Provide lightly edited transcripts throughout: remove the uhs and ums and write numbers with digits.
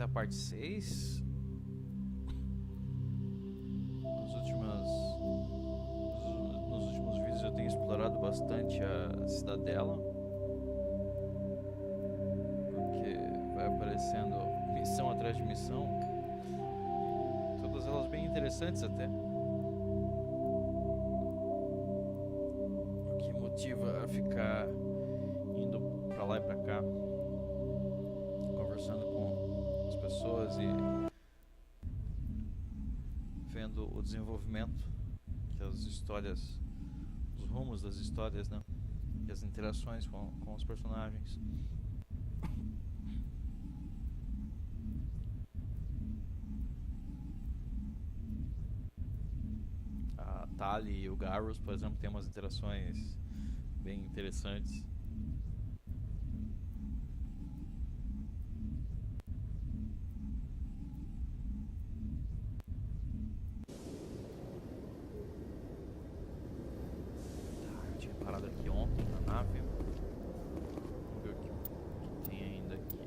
essa é a parte 6. Nos últimos vídeos eu tenho explorado bastante a cidadela, porque vai aparecendo missão atrás de missão, todas elas bem interessantes até, o que motiva a ficar indo pra lá e pra cá, conversando com as pessoas e vendo o desenvolvimento que as histórias, os rumos das histórias, né, e as interações com os personagens. A Tali e o Garrus, por exemplo, tem umas interações bem interessantes. Parado aqui ontem na nave. Vamos ver o que tem ainda aqui.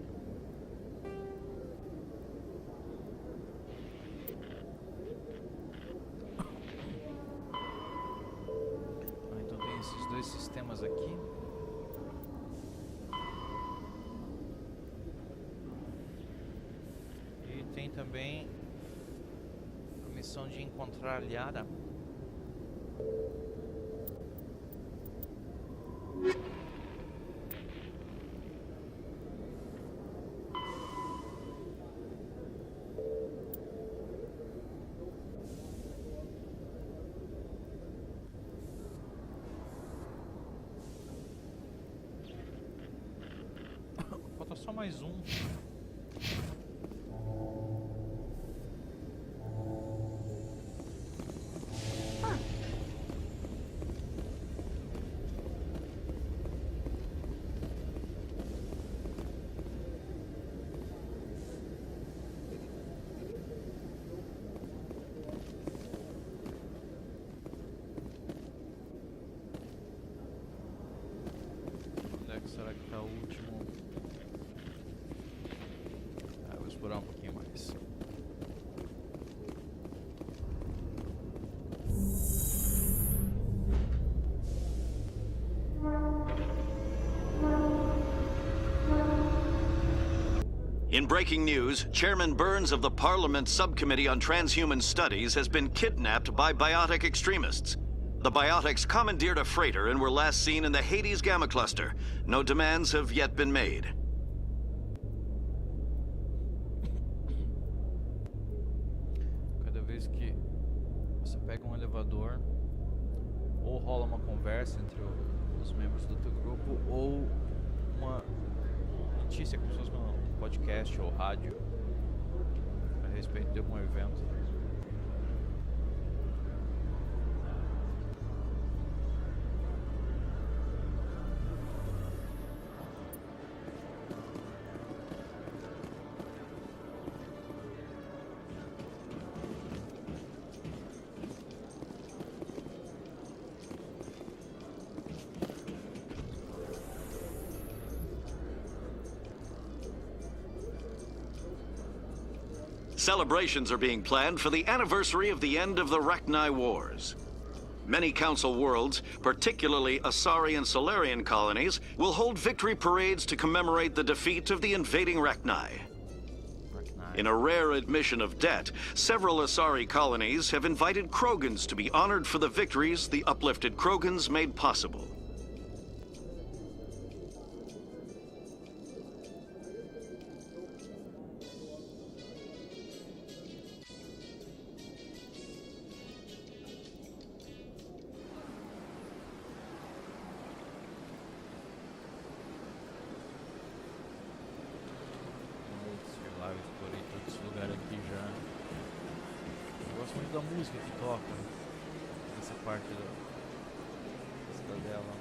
Então tem esses dois sistemas aqui. E tem também a missão de encontrar a Liara. Falta só mais um. Será que tá o último? Vou explorar um pouquinho mais. In breaking news, Chairman Burns of the Parliament Subcommittee on Transhuman Studies has been kidnapped by biotic extremists. The biotics commandeered a freighter and were last seen in the Hades Gamma Cluster. No demands have yet been made. Cada vez que você pega um elevador, ou rola uma conversa entre os membros do teu grupo, ou uma notícia, como se fosse um podcast ou rádio a respeito de algum evento. Celebrations are being planned for the anniversary of the end of the Rachni Wars. Many Council worlds, particularly Asari and Solarian colonies, will hold victory parades to commemorate the defeat of the invading Rachni. In a rare admission of debt, several Asari colonies have invited Krogans to be honored for the victories the uplifted Krogans made possible. Eu explorei todo esse lugar aqui já. Eu gosto muito da música que toca nessa parte da cidadela.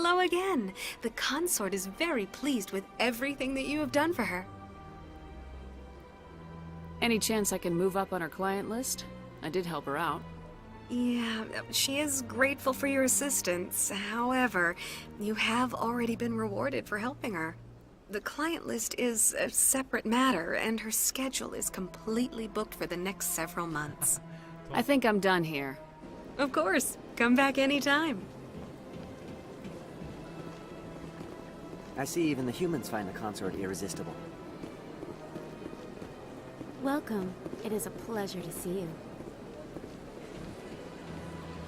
Hello again. The consort is very pleased with everything that you have done for her. Any chance I can move up on her client list? I did help her out. Yeah, she is grateful for your assistance. However, you have already been rewarded for helping her. The client list is a separate matter, and her schedule is completely booked for the next several months. I think I'm done here. Of course. Come back anytime. I see even the humans find the consort irresistible. Welcome. It is a pleasure to see you.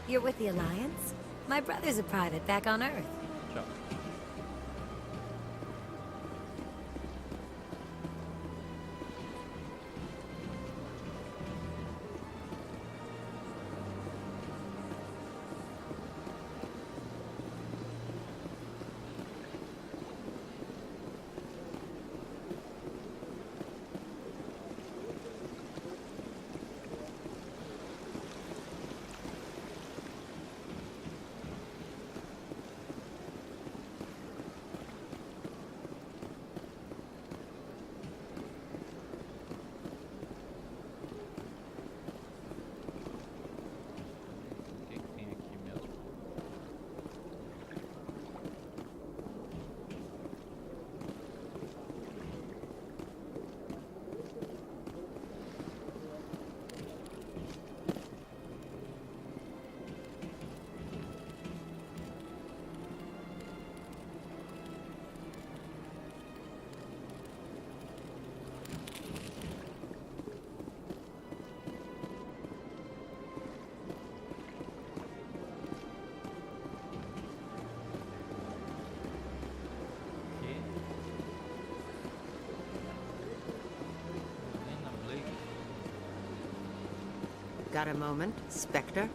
You're with the Alliance? My brother's a private back on Earth. Tchau. O que tem aqui mesmo? Aqui. Nem na Blake. Got a moment, Spectre?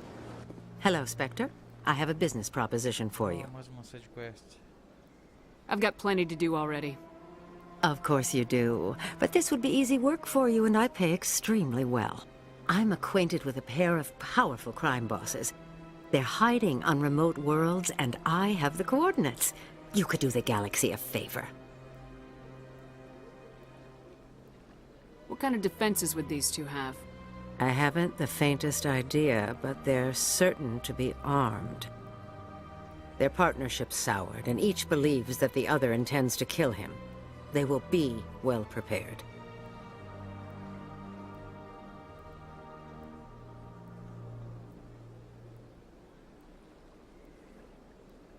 Hello, Spectre. I have a business proposition for you. Mais uma side quest. I've got plenty to do already. Of course you do. But this would be easy work for you, and I pay extremely well. I'm acquainted with a pair of powerful crime bosses. They're hiding on remote worlds, and I have the coordinates. You could do the galaxy a favor. What kind of defenses would these two have? I haven't the faintest idea, but they're certain to be armed. Their partnership's soured, and each believes that the other intends to kill him. They will be well prepared.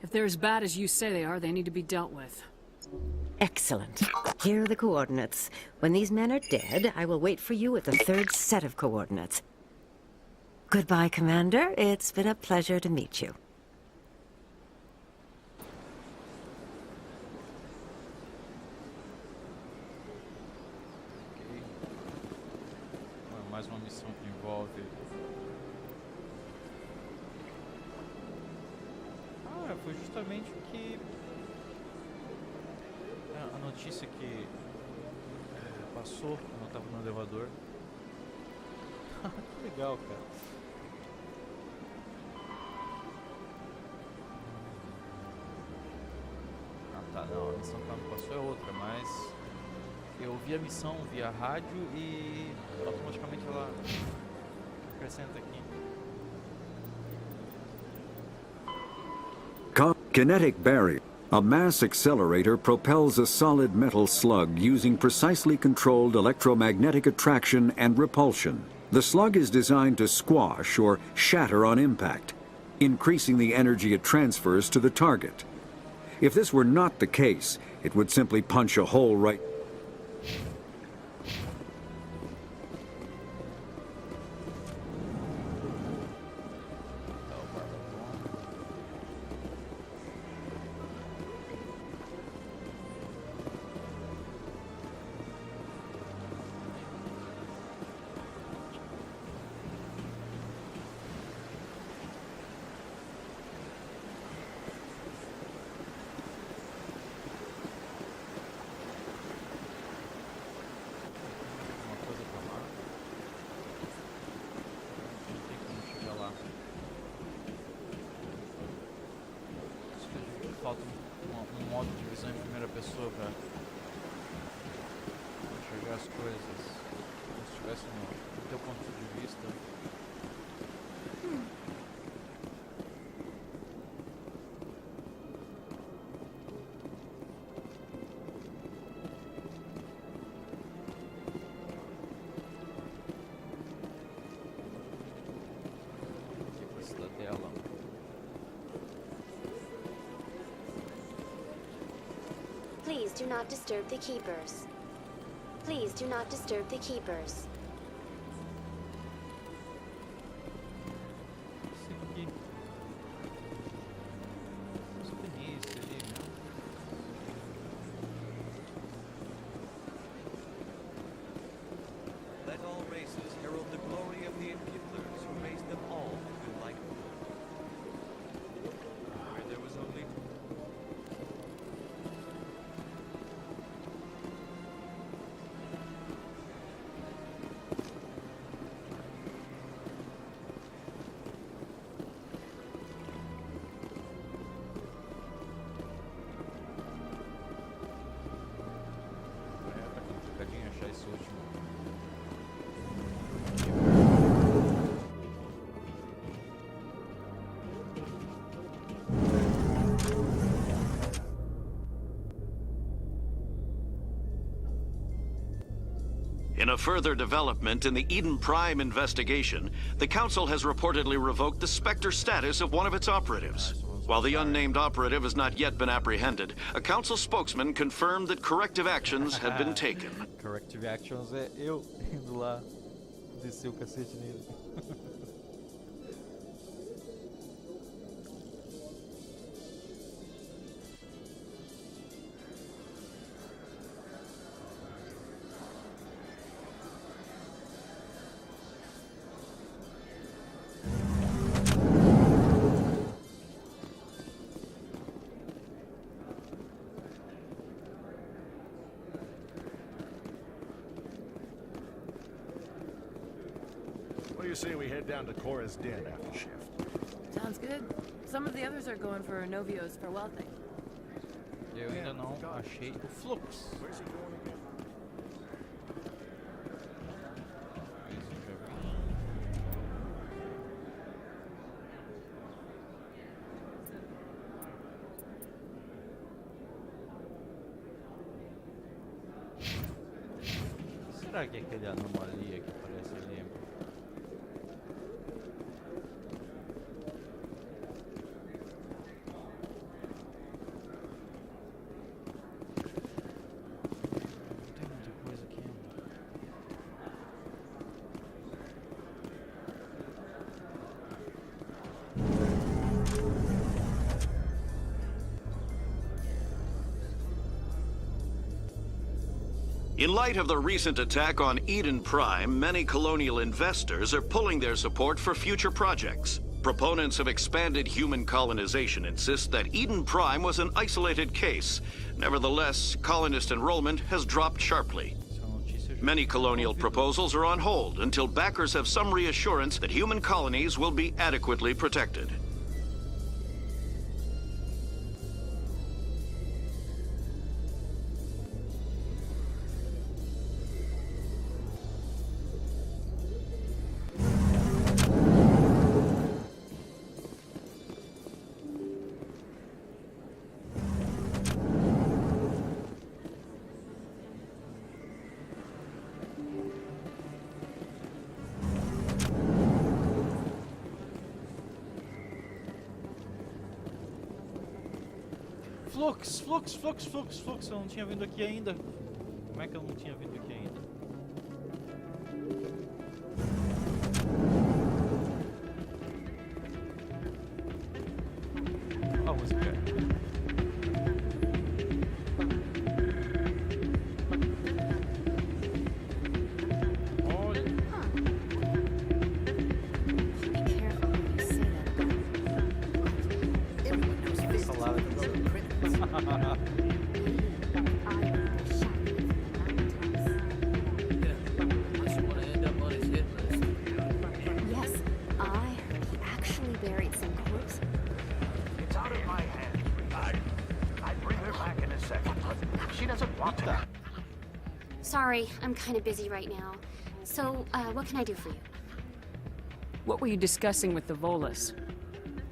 If they're as bad as you say they are, they need to be dealt with. Excellent. Here are the coordinates. When these men are dead, I will wait for you at the third set of coordinates. Goodbye, Commander. It's been a pleasure to meet you. Ok. Mais uma missão que envolve. Ah, foi justamente o que. A notícia que passou quando eu tava no elevador. Que legal, cara. Ah tá, não, a missão que ela me passou é outra, mas eu vi a missão via rádio e automaticamente ela acrescenta aqui. Kinetic barrier. A mass accelerator propels a solid metal slug using precisely controlled electromagnetic attraction and repulsion. The slug is designed to squash or shatter on impact, increasing the energy it transfers to the target. If this were not the case, it would simply punch a hole right... um modo de visão em primeira pessoa pra enxergar as coisas como se estivesse no teu ponto de vista. Cidadela. Please do not disturb the keepers. Please do not disturb the keepers. Esse aqui. Subnice ali, né? Let all races herald the glory of the Impulers who raised them all to good life. Where there was only Tá complicadinho achar esse último. In a further development in the Eden Prime investigation, the Council has reportedly revoked the Spectre status of one of its operatives. While the unnamed operative has not yet been apprehended, a Council spokesman confirmed that corrective actions had been taken. Corrective actions é eu indo lá descer o cacete nele. What do you say we head down to Cora's den after shift? Sounds good. Some of the others are going for Novio's farewell thing. Eu ainda não achei o Flux. Where's he going again? Isso, já vi. Será que é aquele anomalia que aparece ali? Tem muita coisa aqui. In light of the recent attack on Eden Prime, many colonial investors are pulling their support for future projects. Proponents of expanded human colonization insist that Eden Prime was an isolated case. Nevertheless, colonist enrollment has dropped sharply. Many colonial proposals are on hold until backers have some reassurance that human colonies will be adequately protected. Flux, eu não tinha vindo aqui ainda. Como é que eu não tinha vindo aqui ainda? Ó a música. Olha. Be careful when you say that. Essa salada aqui. Yes, I heard he actually buried some corpses. It's out of my hands, sweetheart. I bring Sorry, I'm kind of busy right now. So, what can I do for you? What were you discussing with the Volus?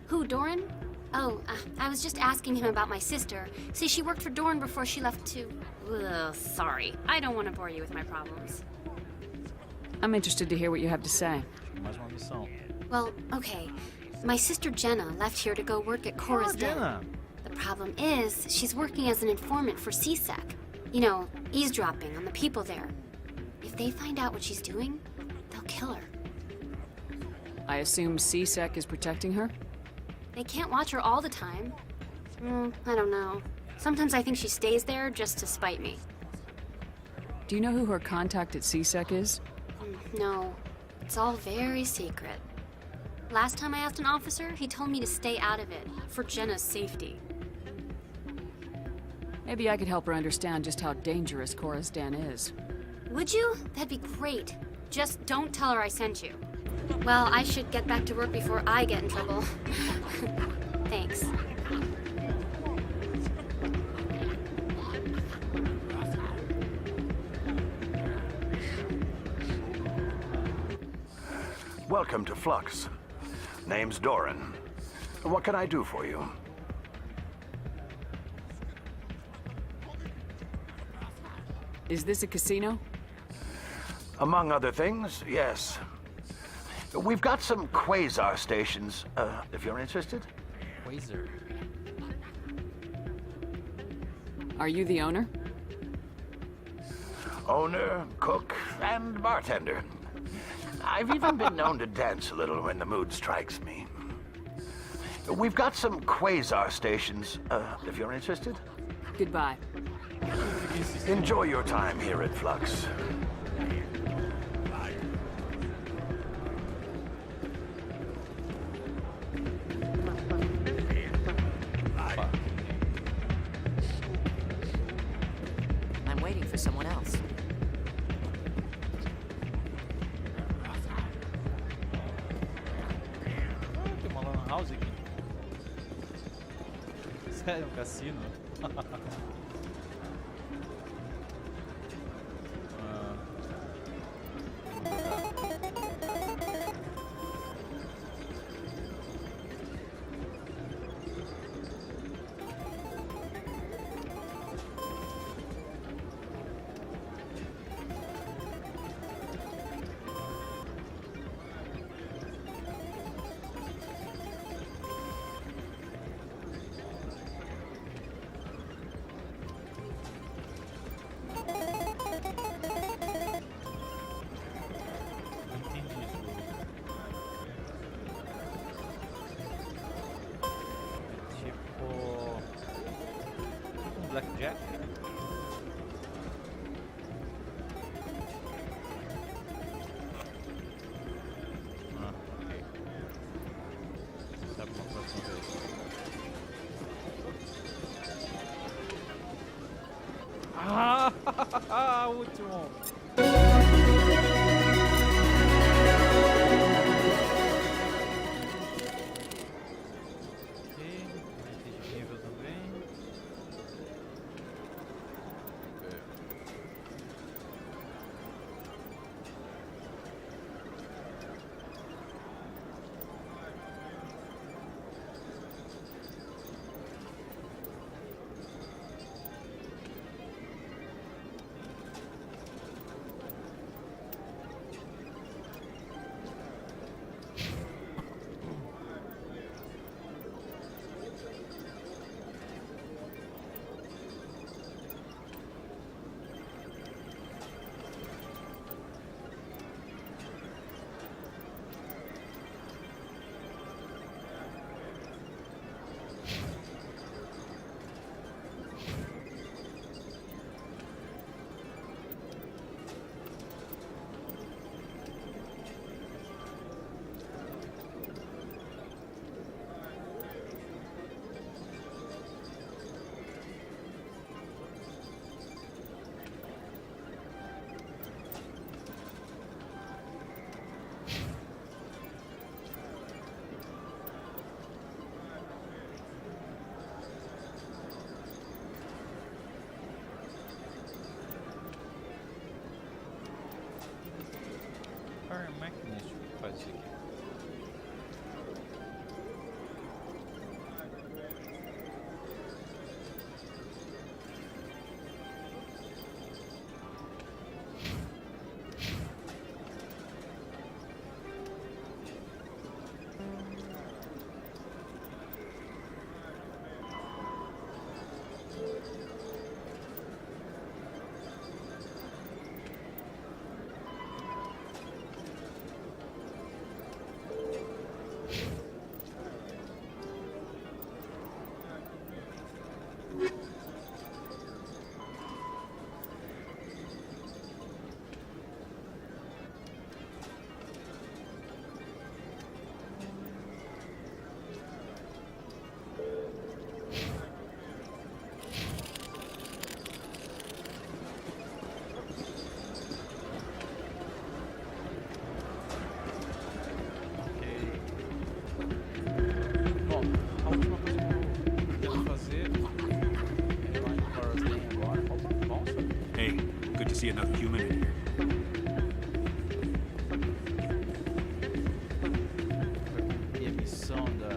Who, Doran? Oh, I was just asking him about my sister. See, she worked for Doran before she left to... Ugh, sorry. I don't want to bore you with my problems. I'm interested to hear what you have to say. Mais uma missão. Well, okay. My sister Jenna left here to go work at Cora's Den. Jenna. The problem is, she's working as an informant for CSEC. You know, eavesdropping on the people there. If they find out what she's doing, they'll kill her. I assume CSEC is protecting her? They can't watch her all the time. I don't know. Sometimes I think she stays there just to spite me. Do you know who her contact at CSEC is? No. It's all very secret. Last time I asked an officer, he told me to stay out of it, for Jenna's safety. Maybe I could help her understand just how dangerous Cora's Den is. Would you? That'd be great. Just don't tell her I sent you. Well, I should get back to work before I get in trouble. Thanks. Welcome to Flux. Name's Doran. What can I do for you? Is this a casino? Among other things, yes. We've got some quasar stations, if you're interested. Quasar. Are you the owner? Owner, cook, and bartender. I've even been known to dance a little when the mood strikes me. We've got some quasar stations, if you're interested. Goodbye. Enjoy your time here at Flux. I'm waiting for someone else. Tem uma lan house aqui. Sério, um cassino? Blackjack? Ok. Sabe uma próxima vez. Ah! Último! pode seguir. See another human in here. E a missão da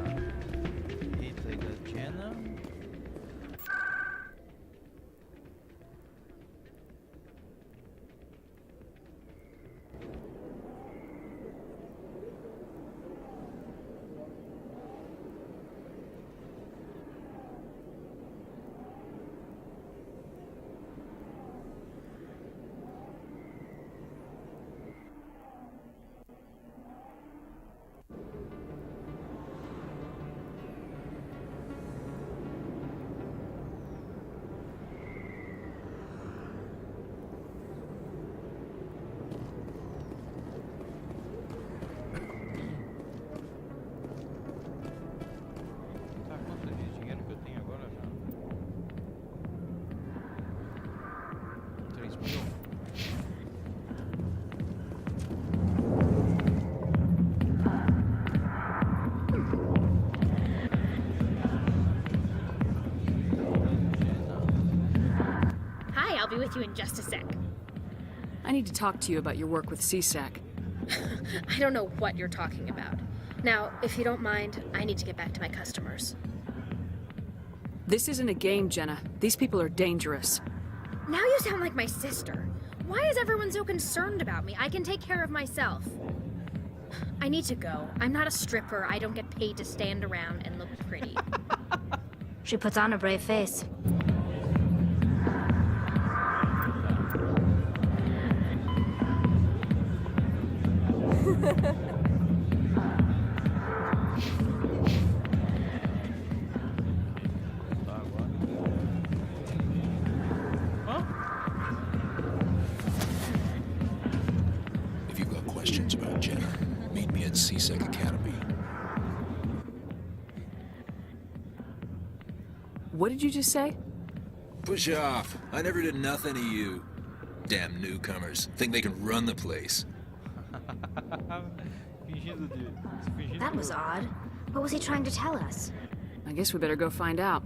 Rita e da Jenna. I'll be with you in just a sec. I need to talk to you about your work with CSAC. I don't know what you're talking about. Now, if you don't mind, I need to get back to my customers. This isn't a game, Jenna. These people are dangerous. Now you sound like my sister. Why is everyone so concerned about me? I can take care of myself. I need to go. I'm not a stripper. I don't get paid to stand around and look pretty. She puts on a brave face. If you've got questions about Jenna, meet me at CSEC Academy. What did you just say? Push off. I never did nothing to you. Damn newcomers. Think they can run the place. That was odd. What was he trying to tell us? I guess we better go find out.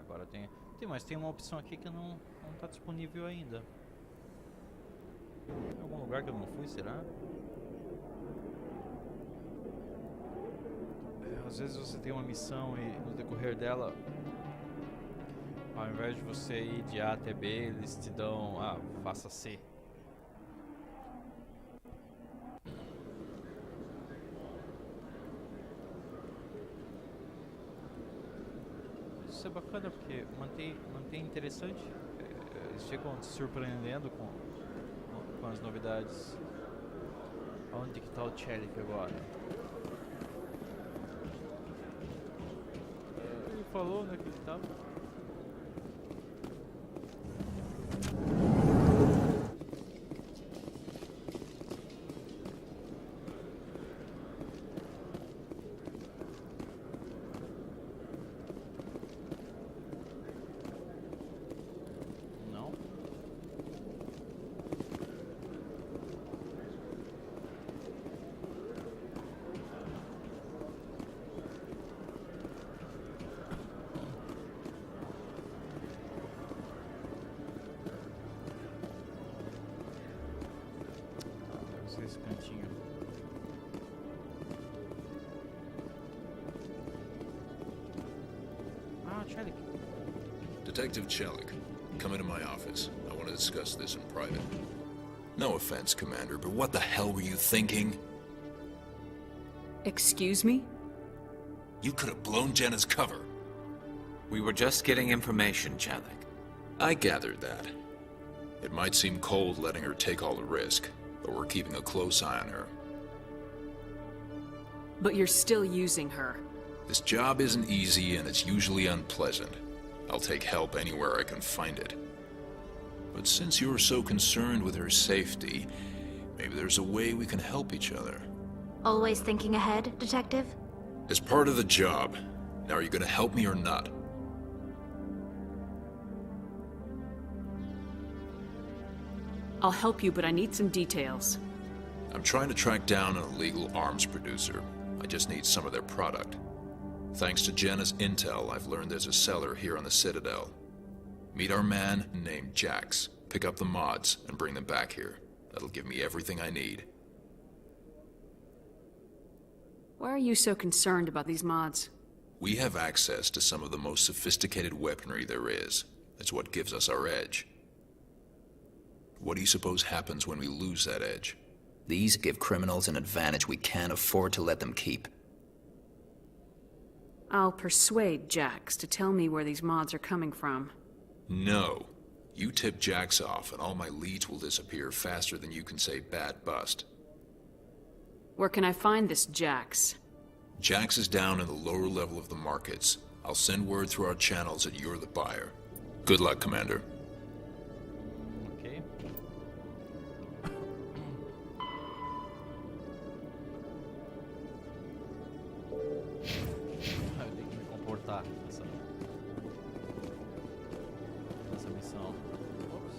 Agora mas tem uma opção aqui que não tá disponível ainda. Tem algum lugar que eu não fui, será? Às vezes você tem uma missão e no decorrer dela, ao invés de você ir de A até B, eles te dão, faça C. Isso é bacana porque mantém interessante. Eles ficam te surpreendendo com as novidades. Onde que tá o Sheriff agora? Ele falou, né, que ele tava. nesse cantinho. Ah, Chelik. Detective Chelik, come into my office. I want to discuss this in private. No offense, Commander, but what the hell were you thinking? Excuse me? You could have blown Jenna's cover. We were just getting information, Chelik. I gathered that. It might seem cold letting her take all the risk, but we're keeping a close eye on her. But you're still using her. This job isn't easy and it's usually unpleasant. I'll take help anywhere I can find it. But since you're so concerned with her safety, maybe there's a way we can help each other. Always thinking ahead, Detective? As part of the job. Now, are you gonna help me or not? I'll help you, but I need some details. I'm trying to track down an illegal arms producer. I just need some of their product. Thanks to Jenna's intel, I've learned there's a seller here on the Citadel. Meet our man named Jax, pick up the mods, and bring them back here. That'll give me everything I need. Why are you so concerned about these mods? We have access to some of the most sophisticated weaponry there is. That's what gives us our edge. What do you suppose happens when we lose that edge? These give criminals an advantage we can't afford to let them keep. I'll persuade Jax to tell me where these mods are coming from. No. You tip Jax off and all my leads will disappear faster than you can say bad bust. Where can I find this Jax? Jax is down in the lower level of the markets. I'll send word through our channels that you're the buyer. Good luck, Commander. Ok. Eu tenho que me comportar nessa missão. Ops.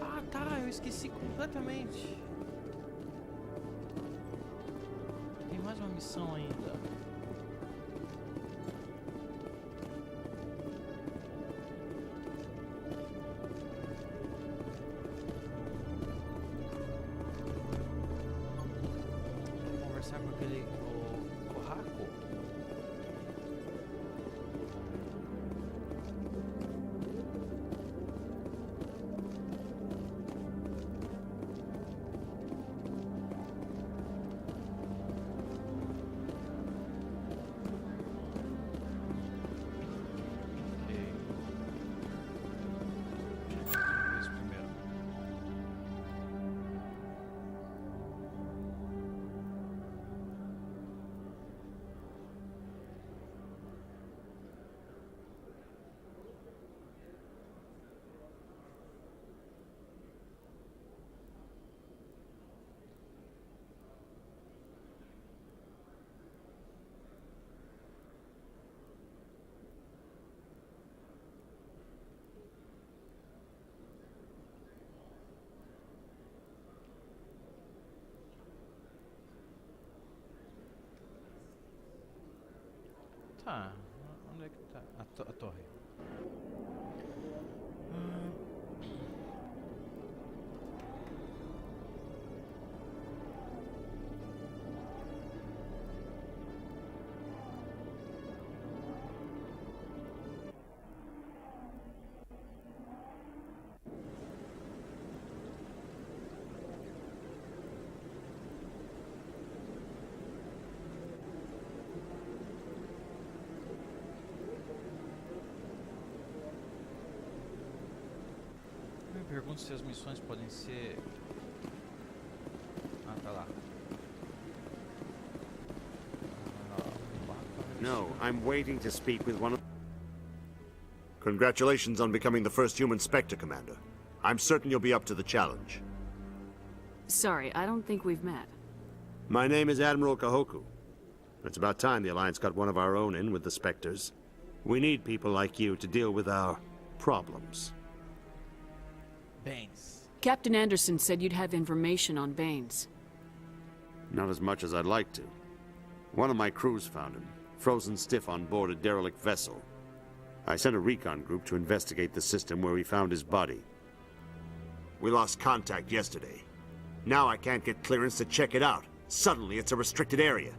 Ah, tá, eu esqueci completamente. Tem mais uma missão ainda. Vou conversar com aquele o Corraco. Tá, onde é que tá a torre? Pergunto se as missões podem ser... Ah, tá lá. No, I'm waiting to speak with one of... Congratulations on becoming the first human Spectre, Commander. I'm certain you'll be up to the challenge. Sorry, I don't think we've met. My name is Admiral Kahoku. It's about time the Alliance got one of our own in with the Spectres. We need people like you to deal with our problems. Baines. Captain Anderson said you'd have information on Baines. Not as much as I'd like to. One of my crews found him, frozen stiff on board a derelict vessel. I sent a recon group to investigate the system where we found his body. We lost contact yesterday. Now I can't get clearance to check it out. Suddenly it's a restricted area.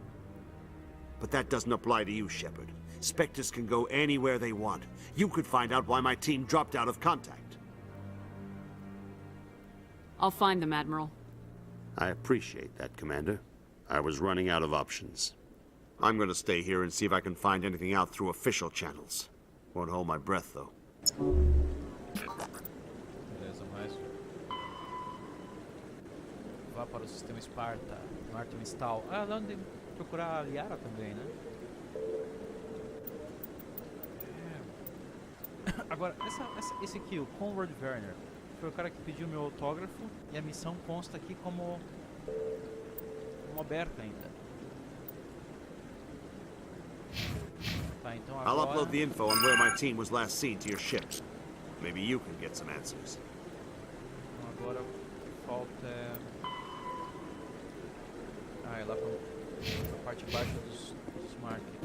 But that doesn't apply to you, Shepard. Spectres can go anywhere they want. You could find out why my team dropped out of contact. I'll find them, Admiral. I appreciate that, Commander. I was running out of options. I'm gonna stay here and see if I can find anything out through official channels. Won't hold my breath, though. Beleza, mas... Vá para o sistema Esparta, no Artemistal. Ah, lá onde procurar a Liara também, né? Agora, esse aqui, o Conrad Werner, foi o cara que pediu meu autógrafo e a missão consta aqui como aberta ainda. Tá, então agora... I'll upload the info on where my team was last seen to your ship. Maybe you can get some answers. Então agora falta... é lá pra parte de baixo dos markets.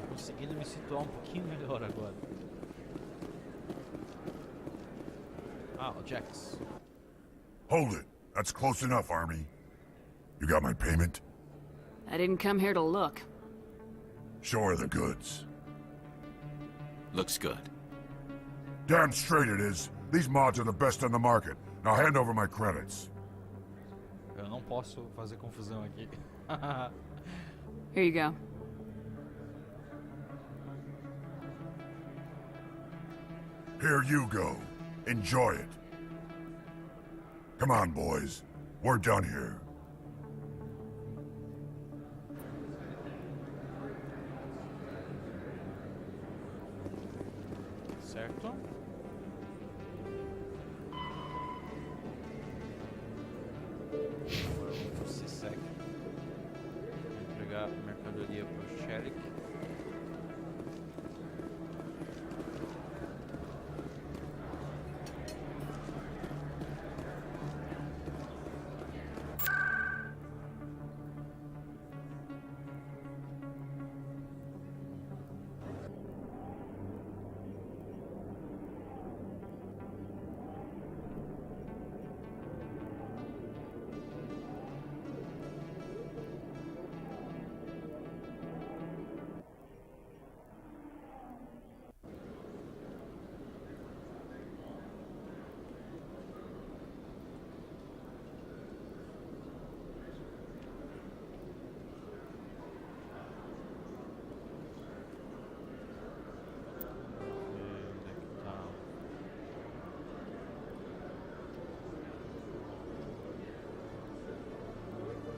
Conseguindo me situar um pouquinho melhor agora. Ah, o Jax. Hold it. That's close enough, Army. You got my payment? I didn't come here to look. Show her the goods. Looks good. Damn straight it is. These mods are the best on the market. Now hand over my credits. Eu não posso fazer confusão aqui. Here you go. Here you go. Enjoy it. Come on, boys. We're done here. Certo? Você segue. Vou entregar a mercadoria para o Shelik.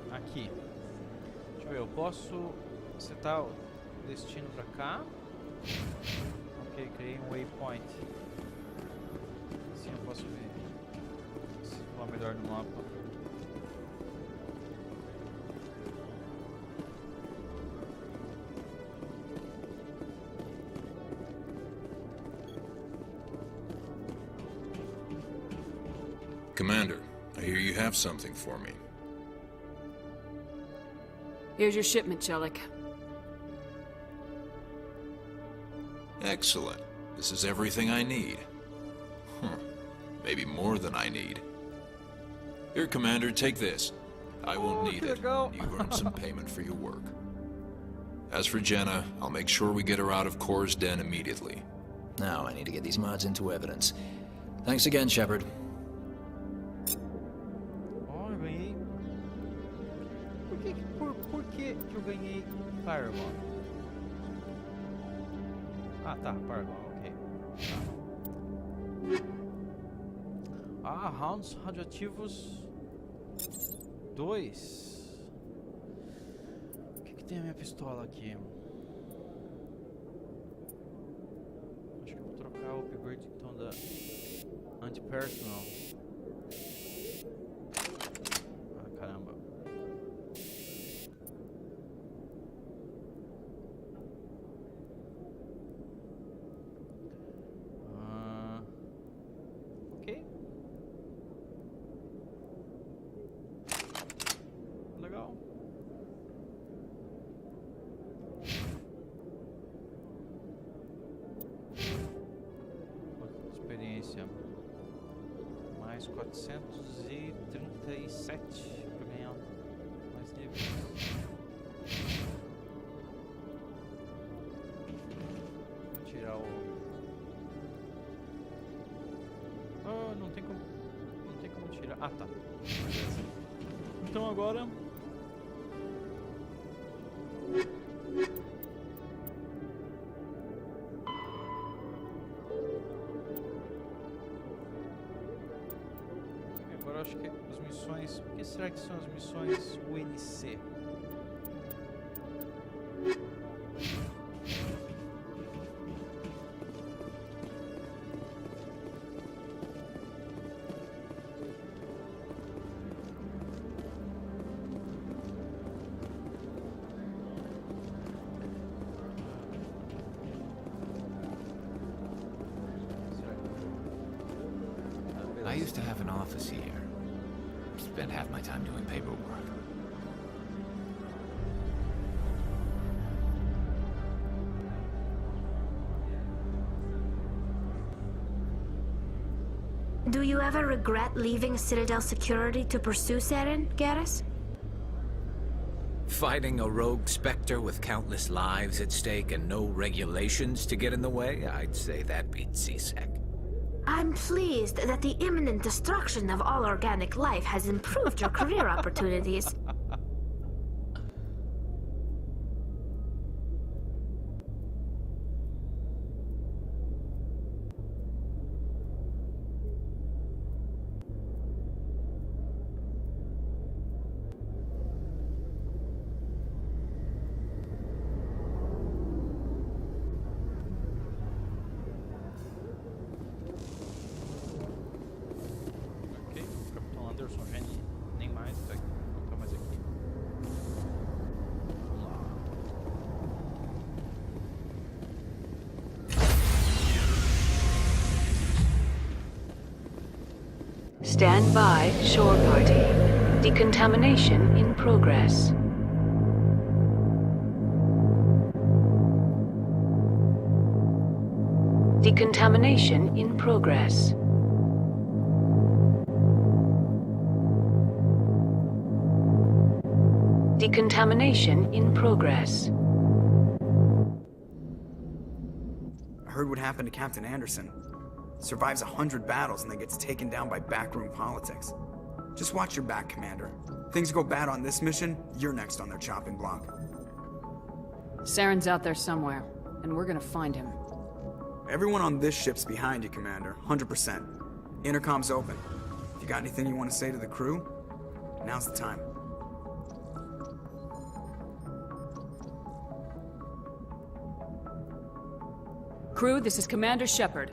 Aqui. Deixa eu ver, eu posso setar o destino pra cá. Ok, criei um waypoint. Assim eu posso ver se falar melhor no mapa. Commander, I hear you have something for me. Here's your shipment, Shelik. Excellent. This is everything I need. Maybe more than I need. Here, Commander, take this. I won't need it. You've earned some payment for your work. As for Jenna, I'll make sure we get her out of Kor's den immediately. Now I need to get these mods into evidence. Thanks again, Shepard. Oh, eu ganhei Por que eu ganhei Fireball? Ah, tá, Fireball, ok. Tá. Ah, rounds radioativos 2. O que tem a minha pistola aqui? Acho que eu vou trocar o upgrade então da anti-personal. Ah, caramba. Ok. Legal. Experiência. Mais 437 para ganhar mais níveis. Vou tirar o... Ah, não tem como tirar. Ah, tá. Beleza. Então agora... Agora eu acho que as missões... O que será que são as missões UNC? I used to have an office here. Spent half my time doing paperwork. Do you ever regret leaving Citadel Security to pursue Seren, Garrus? Fighting a rogue Spectre with countless lives at stake and no regulations to get in the way? I'd say that beats CSEC. I'm pleased that the imminent destruction of all organic life has improved your career opportunities. Nem mais, vai botar mais aqui. Vamos lá. Stand by, shore party. Decontamination in progress. Decontamination in progress. Decontamination in progress. I heard what happened to Captain Anderson. Survives 100 battles and then gets taken down by backroom politics. Just watch your back, Commander. Things go bad on this mission, you're next on their chopping block. Saren's out there somewhere, and we're gonna find him. Everyone on this ship's behind you, Commander. 100%. Intercom's open. If you got anything you want to say to the crew, now's the time. Crew, this is Commander Shepard.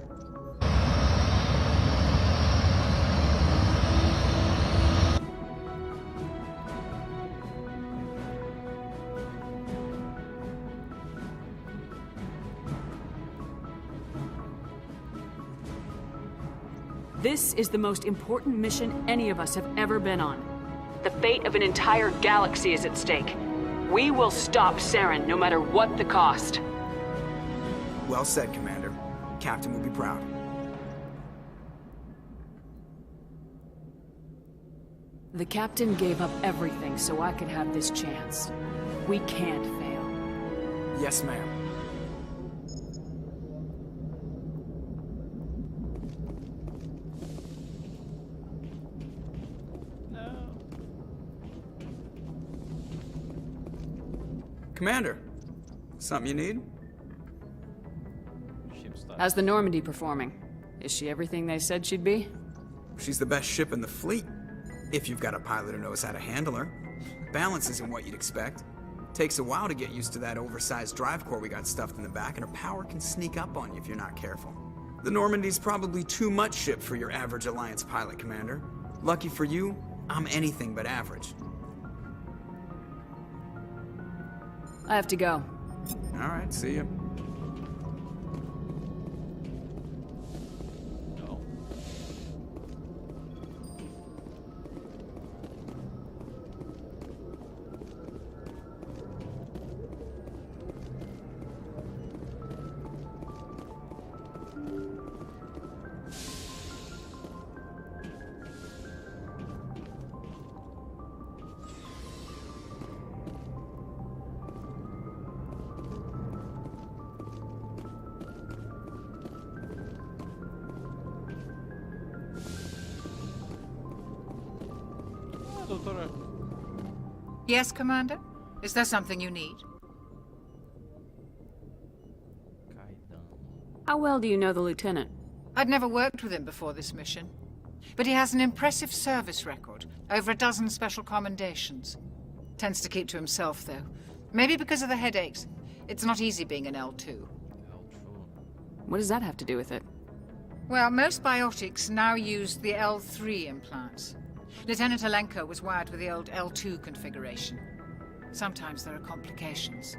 This is the most important mission any of us have ever been on. The fate of an entire galaxy is at stake. We will stop Saren, no matter what the cost. Well said, Commander. Captain will be proud. The captain gave up everything so I could have this chance. We can't fail. Yes, ma'am. Commander, something you need? How's the Normandy performing? Is she everything they said she'd be? She's the best ship in the fleet, if you've got a pilot who knows how to handle her. Balance isn't what you'd expect. Takes a while to get used to that oversized drive core we got stuffed in the back, and her power can sneak up on you if you're not careful. The Normandy's probably too much ship for your average Alliance pilot, Commander. Lucky for you, I'm anything but average. I have to go. All right, see ya. Yes, Commander? Is there something you need? How well do you know the Lieutenant? I'd never worked with him before this mission. But he has an impressive service record. Over a dozen special commendations. Tends to keep to himself, though. Maybe because of the headaches. It's not easy being an L2. What does that have to do with it? Well, most biotics now use the L3 implants. Lieutenant Alenko was wired with the old L2 configuration. Sometimes there are complications.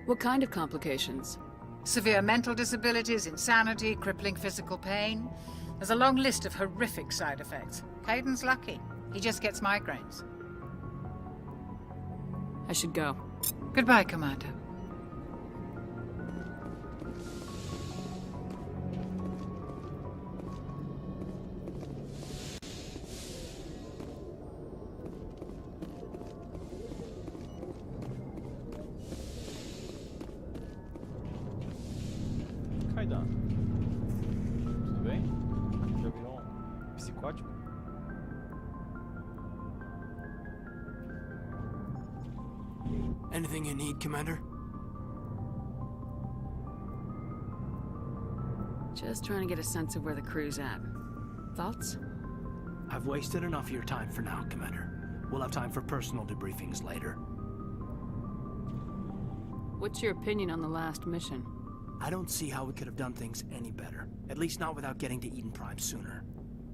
What kind of complications? Severe mental disabilities, insanity, crippling physical pain. There's a long list of horrific side effects. Caden's lucky. He just gets migraines. I should go. Goodbye, Commander. Kaidan, tudo bem? Já virou psicótico? Anything you need, Commander? Just trying to get a sense of where the crew's at. Thoughts? I've wasted enough of your time for now, Commander. We'll have time for personal debriefings later. What's your opinion on the last mission? I don't see how we could have done things any better. At least not without getting to Eden Prime sooner.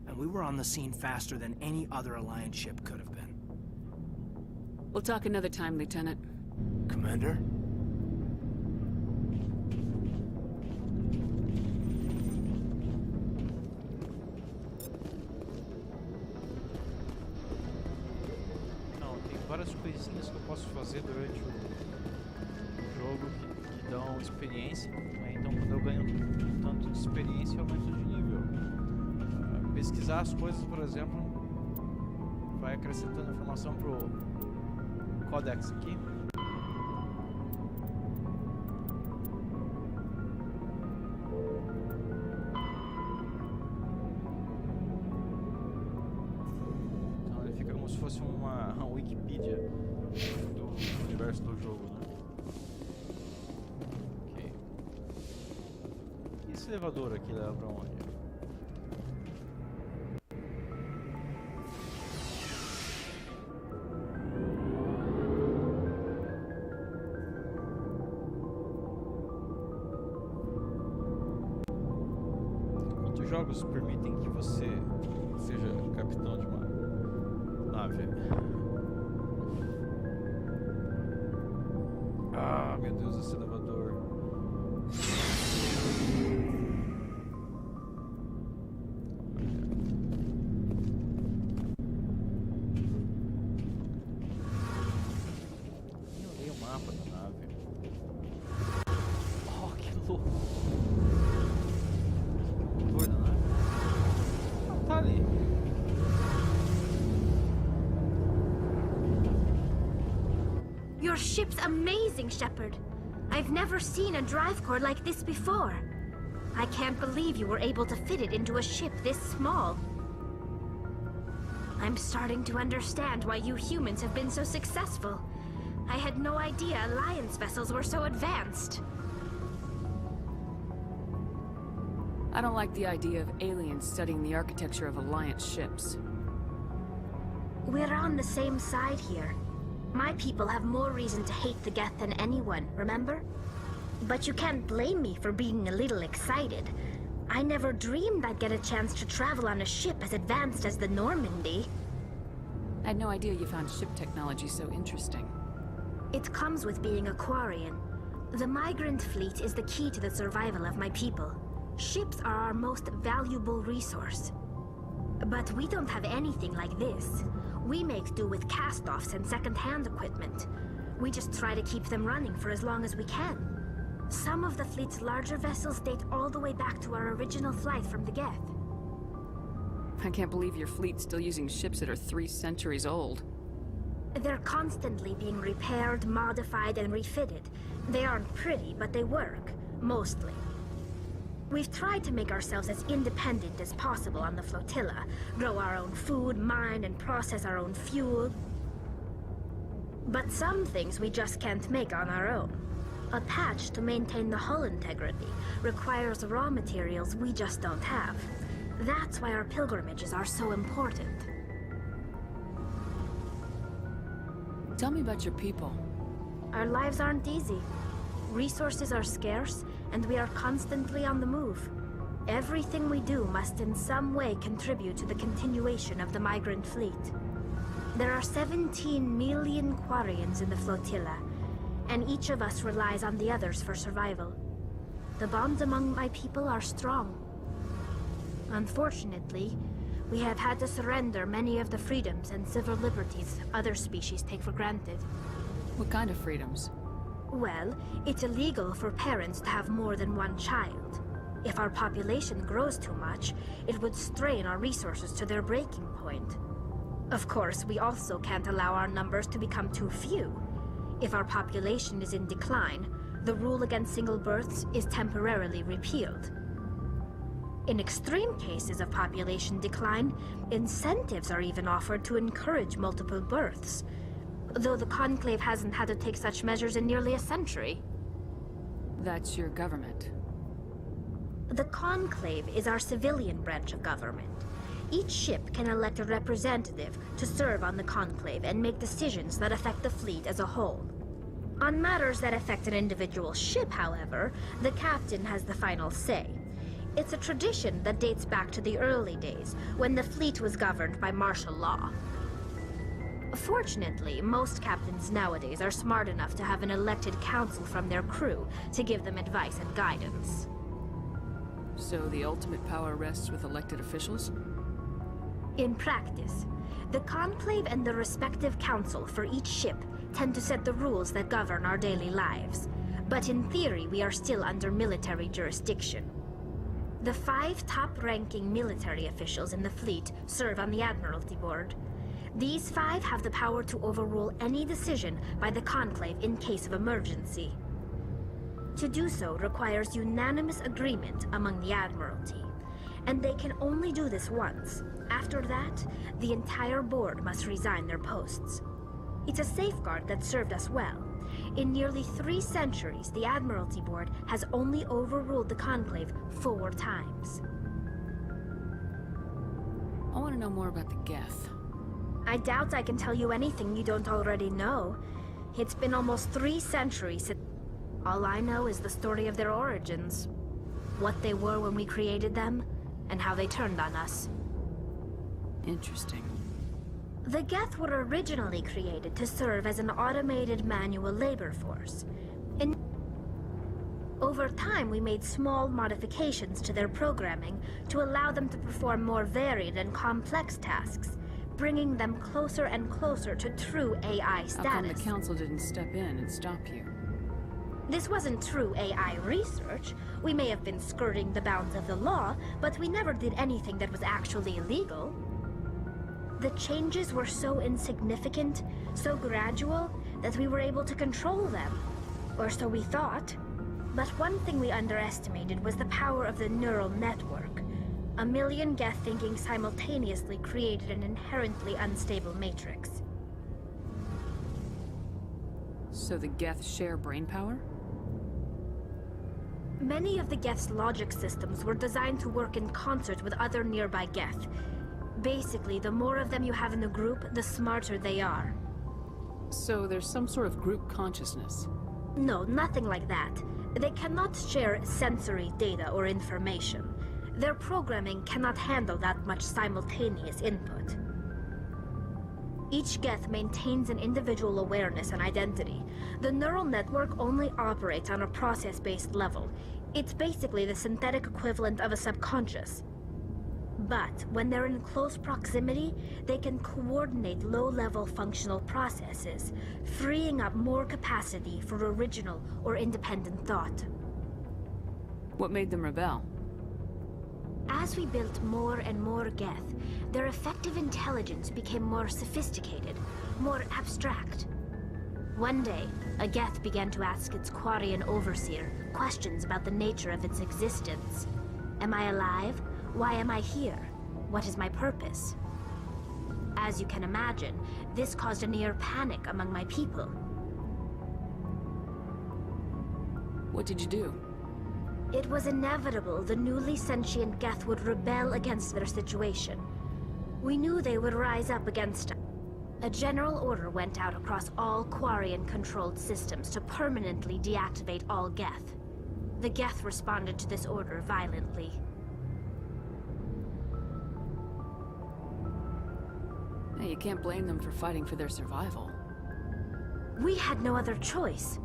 And we were on the scene faster than any other Alliance ship could have been. We'll talk another time, Lieutenant. Commander? Não, tem várias coisinhas que eu posso fazer durante o jogo que dão experiência, né? Então quando eu ganho tanto de experiência eu aumento de nível. Pesquisar as coisas, por exemplo, vai acrescentando informação pro Codex aqui. Então ele fica como se fosse uma Wikipedia do universo do jogo, né? Ok. E esse elevador aqui leva pra onde? Jogos permitem que você seja capitão de uma nave. Ah, meu Deus, esse elevador. Eu olhei o mapa da nave. Oh, que louco! Tá ali. Your ship's amazing, Shepard. I've never seen a drive core like this before. I can't believe you were able to fit it into a ship this small. I'm starting to understand why you humans have been so successful. I had no idea Alliance vessels were so advanced. I don't like the idea of aliens studying the architecture of Alliance ships. We're on the same side here. My people have more reason to hate the Geth than anyone, remember? But you can't blame me for being a little excited. I never dreamed I'd get a chance to travel on a ship as advanced as the Normandy. I had no idea you found ship technology so interesting. It comes with being a Quarian. The migrant fleet is the key to the survival of my people. Ships are our most valuable resource. But we don't have anything like this. We make do with cast-offs and second-hand equipment. We just try to keep them running for as long as we can. Some of the fleet's larger vessels date all the way back to our original flight from the Geth. I can't believe your fleet's still using ships that are 3 centuries old. They're constantly being repaired, modified, and refitted. They aren't pretty, but they work. Mostly. We've tried to make ourselves as independent as possible on the flotilla, grow our own food, mine and process our own fuel. But some things we just can't make on our own. A patch to maintain the hull integrity requires raw materials we just don't have. That's why our pilgrimages are so important. Tell me about your people. Our lives aren't easy. Resources are scarce, and we are constantly on the move. Everything we do must in some way contribute to the continuation of the migrant fleet. There are 17 million Quarians in the flotilla, and each of us relies on the others for survival. The bonds among my people are strong. Unfortunately, we have had to surrender many of the freedoms and civil liberties other species take for granted. What kind of freedoms? Well, it's illegal for parents to have more than one child. If our population grows too much, it would strain our resources to their breaking point. Of course, we also can't allow our numbers to become too few. If our population is in decline, the rule against single births is temporarily repealed. In extreme cases of population decline, incentives are even offered to encourage multiple births, though the Conclave hasn't had to take such measures in nearly a century. That's your government. The Conclave is our civilian branch of government. Each ship can elect a representative to serve on the Conclave and make decisions that affect the fleet as a whole. On matters that affect an individual ship, however, the captain has the final say. It's a tradition that dates back to the early days, when the fleet was governed by martial law. Fortunately, most captains nowadays are smart enough to have an elected council from their crew to give them advice and guidance. So the ultimate power rests with elected officials? In practice, the Conclave and the respective council for each ship tend to set the rules that govern our daily lives. But in theory, we are still under military jurisdiction. The 5 top-ranking military officials in the fleet serve on the Admiralty Board. These 5 have the power to overrule any decision by the Conclave in case of emergency. To do so requires unanimous agreement among the Admiralty, and they can only do this once. After that, the entire board must resign their posts. It's a safeguard that served us well. In nearly 3 centuries, the Admiralty Board has only overruled the Conclave 4 times. I want to know more about the Geth. I doubt I can tell you anything you don't already know. It's been almost 3 centuries since... All I know is the story of their origins. What they were when we created them, and how they turned on us. Interesting. The Geth were originally created to serve as an automated manual labor force. Over time, we made small modifications to their programming to allow them to perform more varied and complex tasks, bringing them closer and closer to true AI status. How come the Council didn't step in and stop you? This wasn't true AI research. We may have been skirting the bounds of the law, but we never did anything that was actually illegal. The changes were so insignificant, so gradual, that we were able to control them. Or so we thought. But one thing we underestimated was the power of the neural network. 1 million Geth thinking simultaneously created an inherently unstable matrix. So the Geth share brainpower? Many of the Geth's logic systems were designed to work in concert with other nearby Geth. Basically, the more of them you have in the group, the smarter they are. So there's some sort of group consciousness? No, nothing like that. They cannot share sensory data or information. Their programming cannot handle that much simultaneous input. Each Geth maintains an individual awareness and identity. The neural network only operates on a process-based level. It's basically the synthetic equivalent of a subconscious. But when they're in close proximity, they can coordinate low-level functional processes, freeing up more capacity for original or independent thought. What made them rebel? As we built more and more Geth, their effective intelligence became more sophisticated, more abstract. One day, a Geth began to ask its Quarian overseer questions about the nature of its existence. Am I alive? Why am I here? What is my purpose? As you can imagine, this caused a near panic among my people. What did you do? It was inevitable the newly sentient Geth would rebel against their situation. We knew they would rise up against us. A general order went out across all Quarian-controlled systems to permanently deactivate all Geth. The Geth responded to this order violently. Hey, you can't blame them for fighting for their survival. We had no other choice.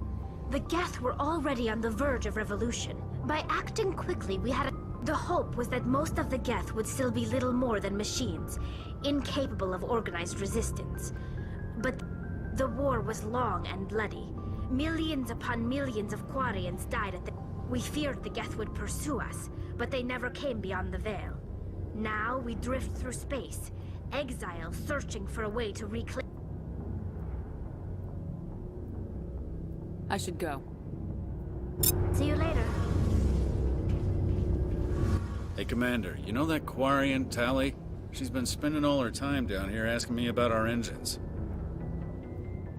The Geth were already on the verge of revolution. By acting quickly, the hope was that most of the Geth would still be little more than machines, incapable of organized resistance. But the war was long and bloody. Millions upon millions of Quarians died at the... We feared the Geth would pursue us, but they never came beyond the Veil. Now we drift through space, exile searching for a way to reclaim... I should go. See you later. Hey, Commander, you know that Quarian, Tally? She's been spending all her time down here asking me about our engines.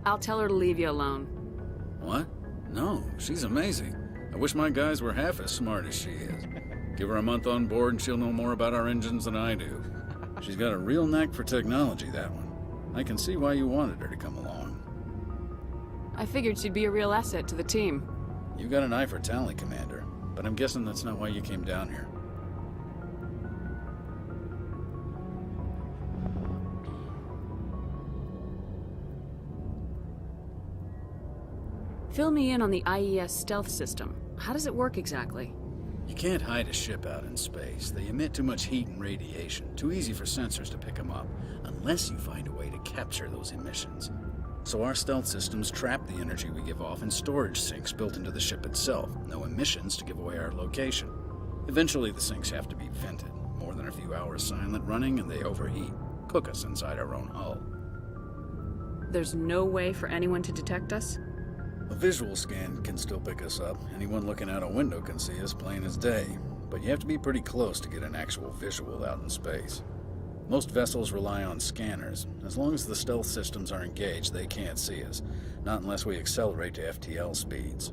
I'll tell her to leave you alone. What? No, she's amazing. I wish my guys were half as smart as she is. Give her a month on board and she'll know more about our engines than I do. She's got a real knack for technology, that one. I can see why you wanted her to come along. I figured she'd be a real asset to the team. You got an eye for Tally, Commander, but I'm guessing that's not why you came down here. Fill me in on the IES stealth system. How does it work exactly? You can't hide a ship out in space. They emit too much heat and radiation. Too easy for sensors to pick them up, unless you find a way to capture those emissions. So our stealth systems trap the energy we give off in storage sinks built into the ship itself. No emissions to give away our location. Eventually the sinks have to be vented. More than a few hours silent running and they overheat. Cook us inside our own hull. There's no way for anyone to detect us? A visual scan can still pick us up. Anyone looking out a window can see us plain as day. But you have to be pretty close to get an actual visual out in space. Most vessels rely on scanners. As long as the stealth systems are engaged, they can't see us. Not unless we accelerate to FTL speeds.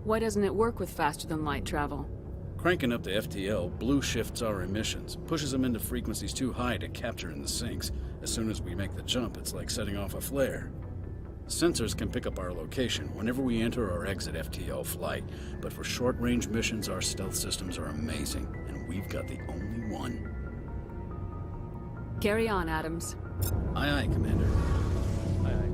Why doesn't it work with faster-than-light travel? Cranking up the FTL blue shifts our emissions, pushes them into frequencies too high to capture in the sinks. As soon as we make the jump, it's like setting off a flare. Sensors can pick up our location whenever we enter or exit FTL flight, but for short-range missions, our stealth systems are amazing, and we've got the only one. Carry on, Adams. Aye, aye, Commander. Aye, aye.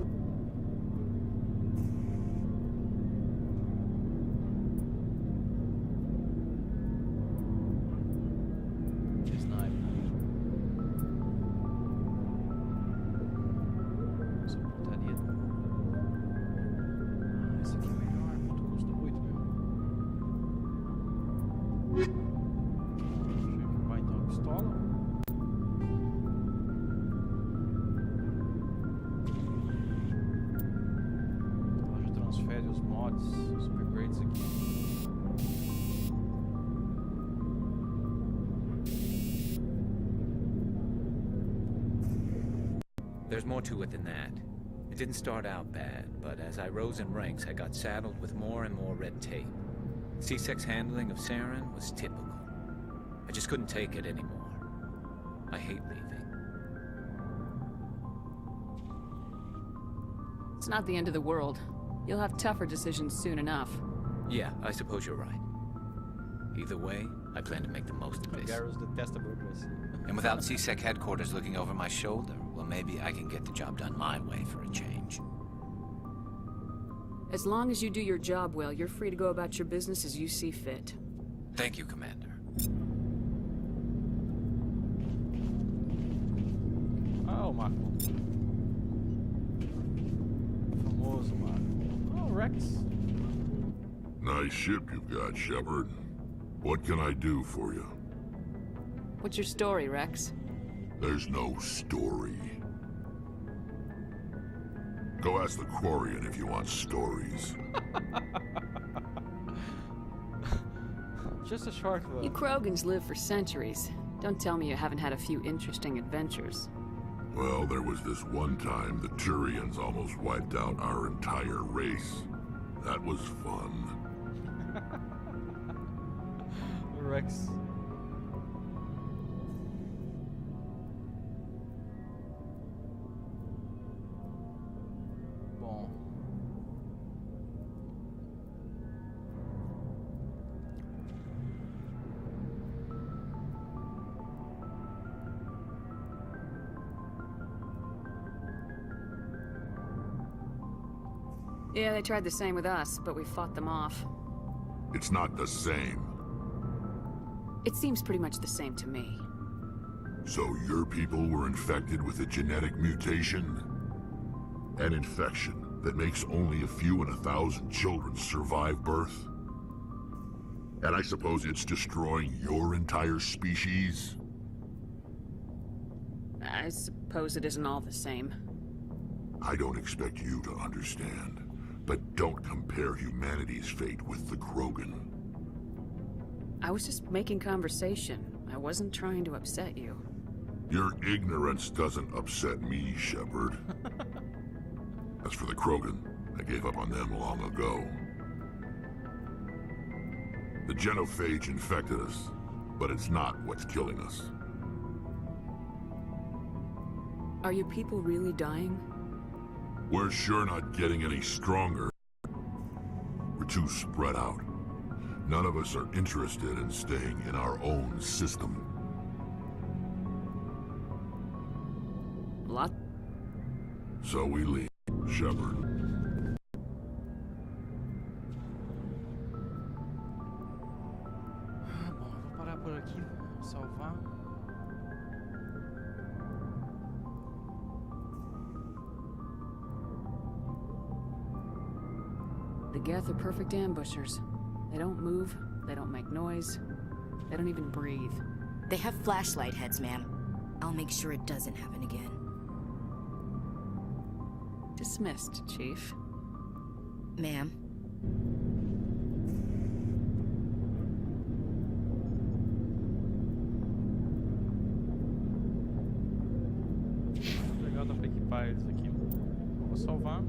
There's more to it than that. It didn't start out bad, but as I rose in ranks, I got saddled with more and more red tape. C-Sec's handling of Saren was typical. I just couldn't take it anymore. I hate leaving. It's not the end of the world. You'll have tougher decisions soon enough. Yeah, I suppose you're right. Either way, I plan to make the most of this. Garros detesta burocracia. And without C-Sec headquarters looking over my shoulder, well, maybe I can get the job done my way for a change. As long as you do your job well, you're free to go about your business as you see fit. Thank you, Commander. Ah, o Marco. Famoso Marco. Oh, Rex. Nice ship you've got, Shepard. What can I do for you? What's your story, Rex? There's no story. Go ask the Quarian if you want stories. Just a short one. You Krogans live for centuries. Don't tell me you haven't had a few interesting adventures. Well, there was this one time the Turians almost wiped out our entire race. That was fun. Rex. Bom. Yeah, they tried the same with us, but we fought them off. It's not the same. It seems pretty much the same to me. So your people were infected with a genetic mutation? An infection that makes only a few in 1,000 children survive birth? And I suppose it's destroying your entire species? I suppose it isn't all the same. I don't expect you to understand, but don't compare humanity's fate with the Krogan. I was just making conversation. I wasn't trying to upset you. Your ignorance doesn't upset me, Shepard. As for the Krogan, I gave up on them long ago. The genophage infected us, but it's not what's killing us. Are your people really dying? We're sure not getting any stronger. We're too spread out. None of us are interested in staying in our own system. Lot. So we leave, Shepard. Bom, eu vou parar por aqui, vou salvar. The Geth are perfect ambushers. They don't move, they don't make noise, they don't even breathe. They have flashlight heads, ma'am. I'll make sure it doesn't happen again. Dismissed, Chief. Ma'am. Legal, dá pra equipar eles aqui. Vou salvar.